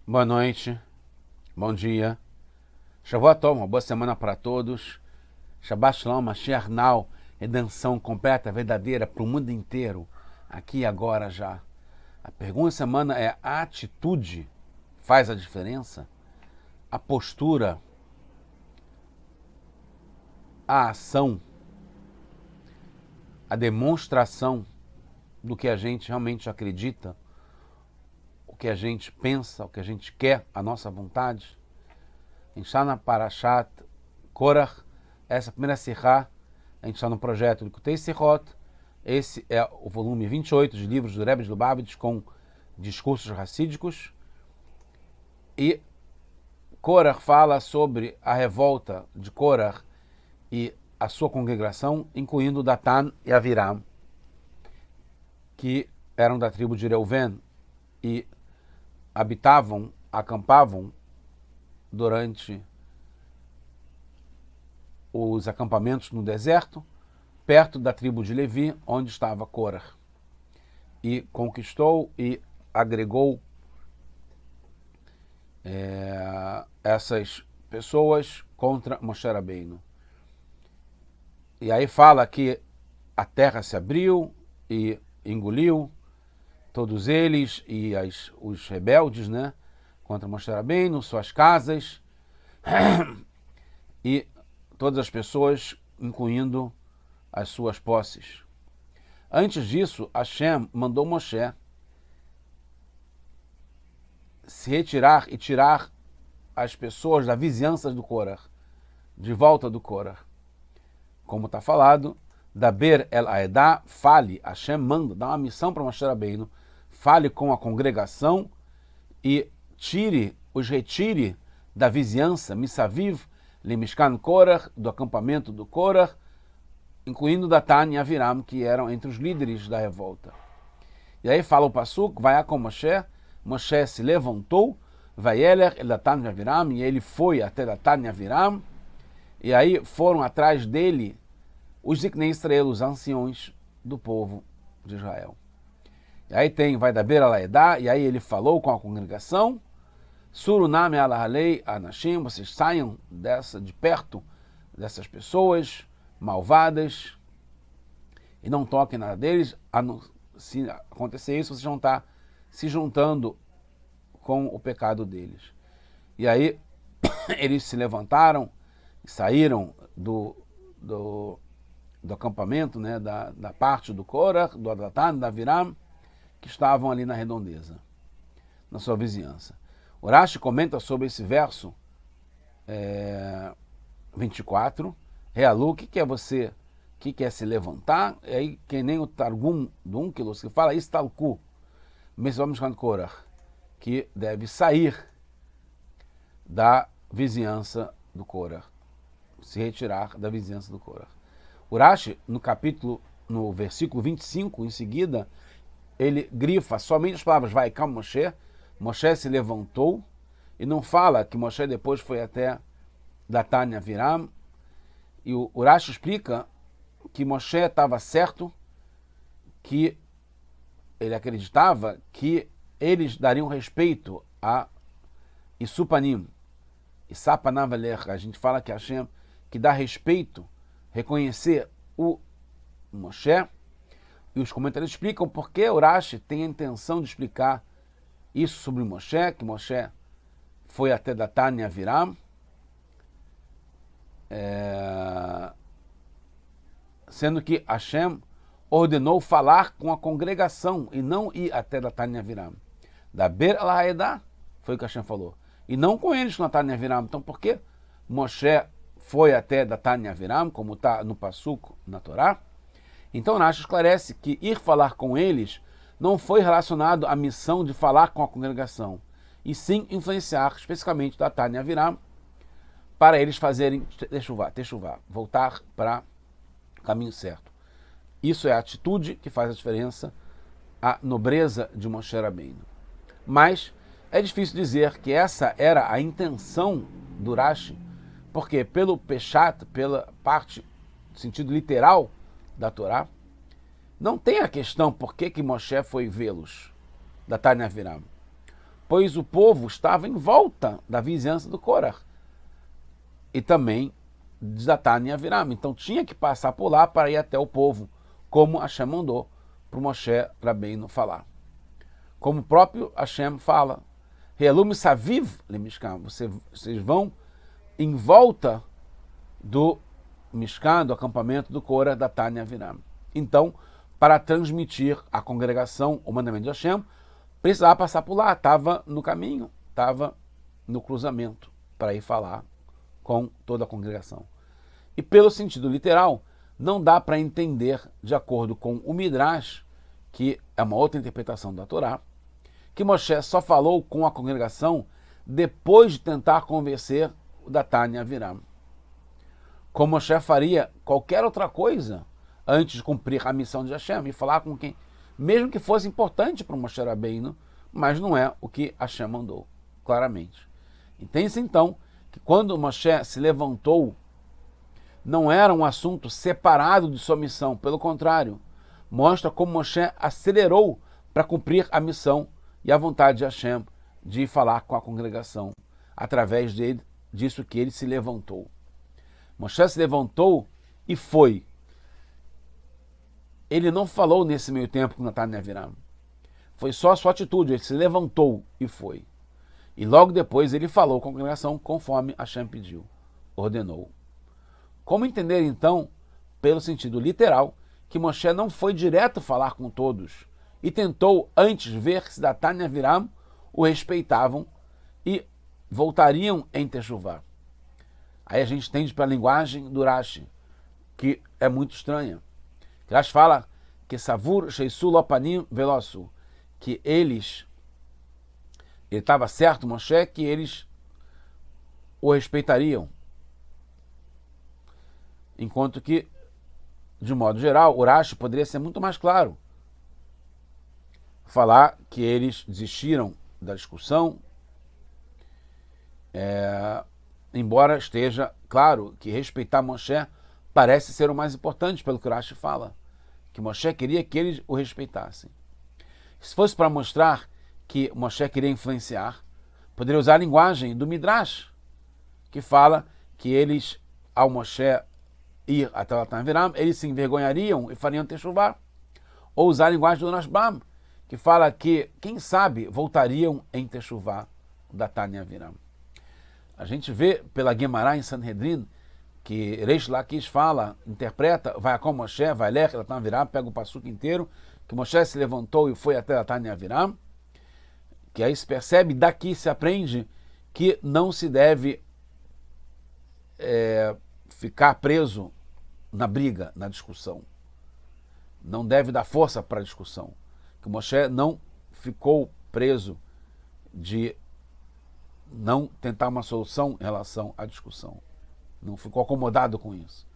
Boa noite, bom dia. Shavuot Tov, uma boa semana para todos. Shabbat Shalom, Mashiach Now, redenção completa, verdadeira para o mundo inteiro, aqui e agora já. A pergunta da semana é: a atitude faz a diferença? A postura, a ação, a demonstração do que a gente realmente acredita, o que a gente pensa, o que a gente quer, a nossa vontade. A gente está na Parashat Korach, essa primeira Sihá, a gente está no projeto de Kutei Sihot. Esse é o volume 28 de livros do Rebbe de Lubavitch com discursos racídicos. E Korach fala sobre a revolta de Korach e a sua congregação, incluindo Datan e Aviram, que eram da tribo de Reuven e acampavam durante os acampamentos no deserto, perto da tribo de Levi, onde estava Korach. E conquistou e agregou essas pessoas contra Moshe Rabbeinu. E aí fala que a terra se abriu e engoliu todos eles e os rebeldes, né, contra Moshe Rabbeinu, suas casas e todas as pessoas, incluindo as suas posses. Antes disso, Hashem mandou Moshe se retirar e tirar as pessoas da vizinhança do Korach, de volta do Korach. Como está falado, Daber el Aedah, fale, Hashem manda, dá uma missão para Moshe Rabbeinu, fale com a congregação e os retire da vizinhança, Misaviv, Lemishkan Korach, do acampamento do Korach, incluindo Datan e Aviram, que eram entre os líderes da revolta. E aí fala o Pasuk, vai com Moshe, Moshe se levantou, vai Eler, Datan e Aviram, e ele foi até Datan e Aviram, e aí foram atrás dele os Ziknei Israel, os anciões do povo de Israel. E aí vai da beira Laedá, e aí ele falou com a congregação, Suruname alahalei anashim, vocês saiam de perto dessas pessoas malvadas e não toquem nada deles. Se acontecer isso, vocês vão estar se juntando com o pecado deles. E aí eles se levantaram e saíram do acampamento, né, da parte do Korach, do Datan, da Aviram, que estavam ali na redondeza, na sua vizinhança. O Rashi comenta sobre esse verso 24, Realu, o que é você, o que é se levantar? E aí, que nem o Targum do Unkelos, que fala Istalku, Mesomishkan Korach, que deve sair da vizinhança do Korach, se retirar da vizinhança do Korach. O Rashi, no versículo 25, em seguida, ele grifa somente as palavras vai cá Moshe, Moshe se levantou, e não fala que Moshe depois foi até Datan e Aviram, e o Rashi explica que Moshe estava certo, que ele acreditava que eles dariam respeito a Isupanim, Isapanavaler, a gente fala que Hashem, que dá respeito, reconhecer o Moshe, e os comentários explicam porque o Rashi tem a intenção de explicar isso sobre Moshe, que Moshe foi até Datan e Aviram, sendo que Hashem ordenou falar com a congregação e não ir até Datan e Aviram. Da Ber al-Haedah, foi o que Hashem falou, e não com eles no Datan e Aviram. Então por que Moshe foi até Datan e Aviram, como está no Pasuk, na Torá? Então Rashi esclarece que ir falar com eles não foi relacionado à missão de falar com a congregação, e sim influenciar especificamente Datan e Aviram para eles fazerem techuvá, voltar para o caminho certo. Isso é a atitude que faz a diferença, a nobreza de Moshe Rabbeinu. Mas é difícil dizer que essa era a intenção do Rashi, porque pelo Peshat, pela parte, sentido literal da Torá, não tem a questão por que Moshe foi vê-los, Datan e Aviram. pois o povo estava em volta da vizinhança do Korah e também de Datan e Aviram. Então tinha que passar por lá para ir até o povo, como Hashem mandou para o Moshe Rabbeinu falar. Como o próprio Hashem fala, Re'elu misaviv lemishkan, vocês vão em volta do Mishkan, do acampamento do Korah, Datan e Aviram. Então, para transmitir à congregação o mandamento de Hashem, precisava passar por lá, estava no caminho, estava no cruzamento para ir falar com toda a congregação. E pelo sentido literal, não dá para entender, de acordo com o Midrash, que é uma outra interpretação da Torá, que Moshe só falou com a congregação depois de tentar convencer o Datan e Aviram. Como Moshe faria qualquer outra coisa antes de cumprir a missão de Hashem e falar com quem, mesmo que fosse importante para o Moshe Rabbeinu, mas não é o que Hashem mandou, claramente. Entende-se então que quando Moshe se levantou, não era um assunto separado de sua missão, pelo contrário, mostra como Moshe acelerou para cumprir a missão e a vontade de Hashem de falar com a congregação, através disso que ele se levantou. Moshe se levantou e foi. Ele não falou nesse meio tempo com Datan e Aviram. Foi só a sua atitude, ele se levantou e foi. E logo depois ele falou com a congregação conforme Hashem pediu, ordenou. Como entender então, pelo sentido literal, que Moshe não foi direto falar com todos e tentou antes ver se Datan e Aviram o respeitavam e voltariam em Teshuvá? Aí a gente entende para a linguagem do Rashi, que é muito estranha. Rashi fala que Savur Sheisu Lopanim Velosu, que ele estava certo, Moshe, que eles o respeitariam. Enquanto que, de modo geral, o Rashi poderia ser muito mais claro. Falar que eles desistiram da discussão, embora esteja claro que respeitar Moshe parece ser o mais importante, pelo que o Rashi fala, que Moshe queria que eles o respeitassem. Se fosse para mostrar que Moshe queria influenciar, poderia usar a linguagem do Midrash, que fala que eles, ao Moshe ir até Datan e Aviram, eles se envergonhariam e fariam Teshuvá. Ou usar a linguagem do Rashbam, que fala que, quem sabe, voltariam em Teshuvá, Datan e Aviram. A gente vê pela Gemara em Sanhedrin que Reish Lakish fala, interpreta, vai com Moshe, vai ler, Datan e Aviram, pega o passuco inteiro, que Moshe se levantou e foi até Datan e Aviram, que aí se percebe, daqui se aprende que não se deve ficar preso na briga, na discussão. Não deve dar força para a discussão. Que Moshe não ficou preso de não tentar uma solução em relação à discussão. Não ficou acomodado com isso.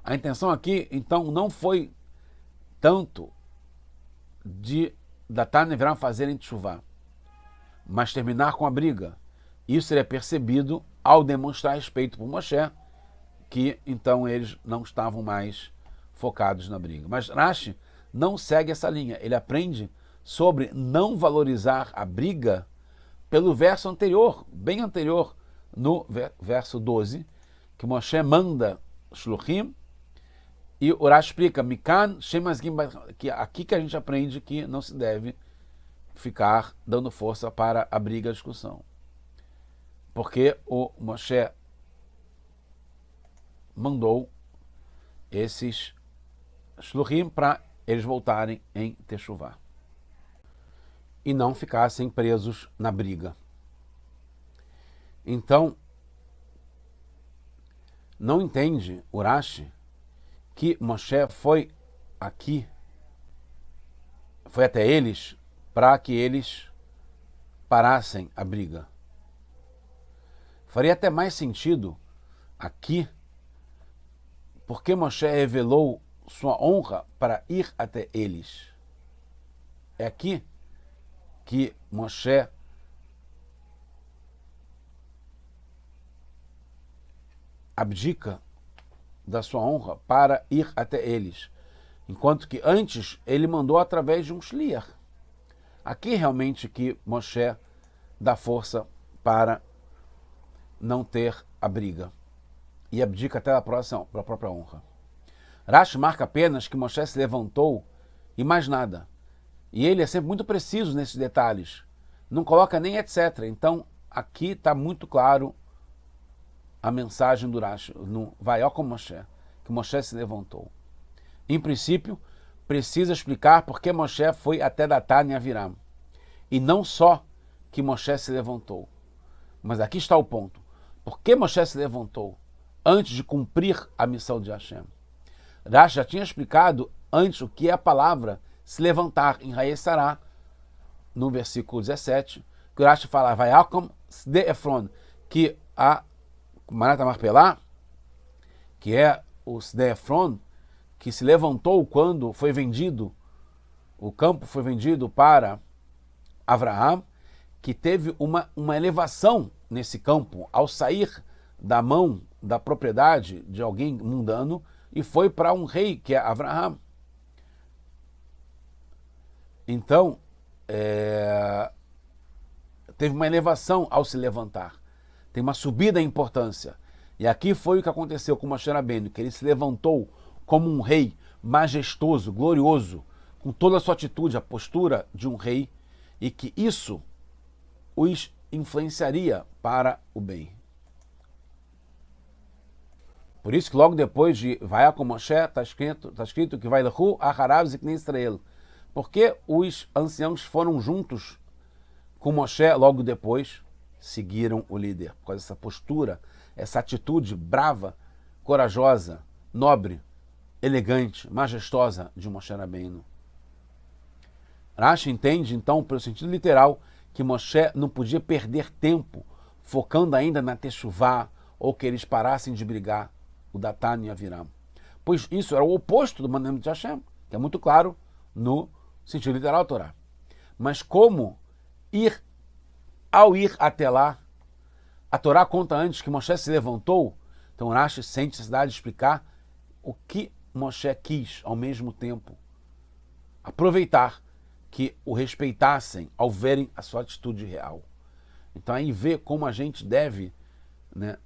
A intenção aqui, então, não foi tanto de Datan e Aviram fazerem teshuvá, mas terminar com a briga. Isso seria percebido ao demonstrar respeito por Moshe, que então eles não estavam mais focados na briga. Mas Rashi não segue essa linha. Ele aprende sobre não valorizar a briga pelo verso anterior, bem anterior, no verso 12, que Moshe manda Shluchim, e o Rashi explica, Mikan, que aqui que a gente aprende que não se deve ficar dando força para a briga e a discussão. Porque o Moshe mandou esses Shluchim para eles voltarem em Teshuvá e não ficassem presos na briga. Então, não entende o Rashi que Moshe foi até eles para que eles parassem a briga. Faria até mais sentido aqui, porque Moshe revelou sua honra para ir até eles. É aqui que Moshe abdica da sua honra para ir até eles, enquanto que antes ele mandou através de um shliach. Aqui realmente que Moshe dá força para não ter a briga e abdica até a própria honra. Rashi marca apenas que Moshe se levantou e mais nada. E ele é sempre muito preciso nesses detalhes. Não coloca nem etc. Então, aqui está muito claro a mensagem do Rashi, no Vaió com Moshe, que Moshe se levantou. Em princípio, precisa explicar por que Moshe foi até Datan e Aviram. E não só que Moshe se levantou. Mas aqui está o ponto. Por que Moshe se levantou antes de cumprir a missão de Hashem? Rashi já tinha explicado antes o que é a palavra se levantar em Hayesará, no versículo 17, que o Rashi fala, Vaiakom Sde Efron, que a Manata Marpelá, que é o Sde Efron, que se levantou quando foi vendido, o campo foi vendido para Avraham, que teve uma elevação nesse campo ao sair da mão da propriedade de alguém mundano e foi para um rei, que é Avraham. Então, teve uma elevação ao se levantar. Tem uma subida em importância. E aqui foi o que aconteceu com Moshe Rabbeinu, que ele se levantou como um rei majestoso, glorioso, com toda a sua atitude, a postura de um rei, e que isso os influenciaria para o bem. Por isso que logo depois de Vaiá com Moshe, está escrito que vai Lehu Aharav Ziknei Israel. Porque os anciãos foram juntos com Moshe logo depois, seguiram o líder. Por causa dessa postura, essa atitude brava, corajosa, nobre, elegante, majestosa de Moshe Rabbeinu. Rashi entende, então, pelo sentido literal, que Moshe não podia perder tempo focando ainda na Teshuvá ou que eles parassem de brigar, o Datan e Aviram. Pois isso era o oposto do mandamento de Hashem, que é muito claro no sentido literal da Torá. Mas como ao ir até lá, a Torá conta antes que Moshe se levantou, então Rashi sente necessidade de explicar o que Moshe quis ao mesmo tempo. Aproveitar que o respeitassem ao verem a sua atitude real. Então aí vê como a gente deve, né,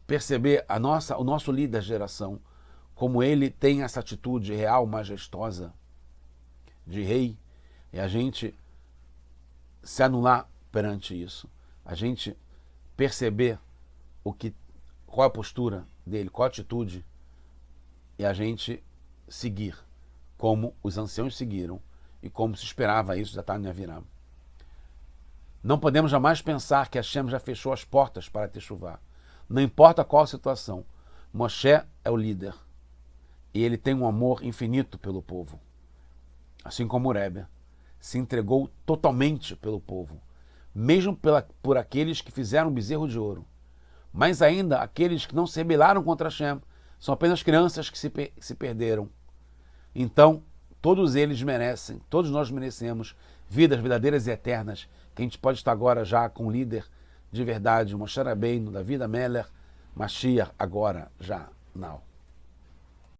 perceber o nosso líder da geração, como ele tem essa atitude real, majestosa, de rei, e a gente se anular perante isso. A gente perceber qual é a postura dele, qual a atitude, e a gente seguir como os anciãos seguiram e como se esperava isso já está em Aviram. Não podemos jamais pensar que Hashem já fechou as portas para Teshuvá. Não importa qual a situação, Moshe é o líder e ele tem um amor infinito pelo povo. Assim como o Rebbe se entregou totalmente pelo povo, mesmo por aqueles que fizeram bezerro de ouro. Mas ainda aqueles que não se rebelaram contra Hashem são apenas crianças que se perderam. Então, todos eles merecem, todos nós merecemos vidas verdadeiras e eternas, que a gente pode estar agora já com o líder de verdade, Moshe Rabbeinu, David Ameller, Mashiach, agora, já, now.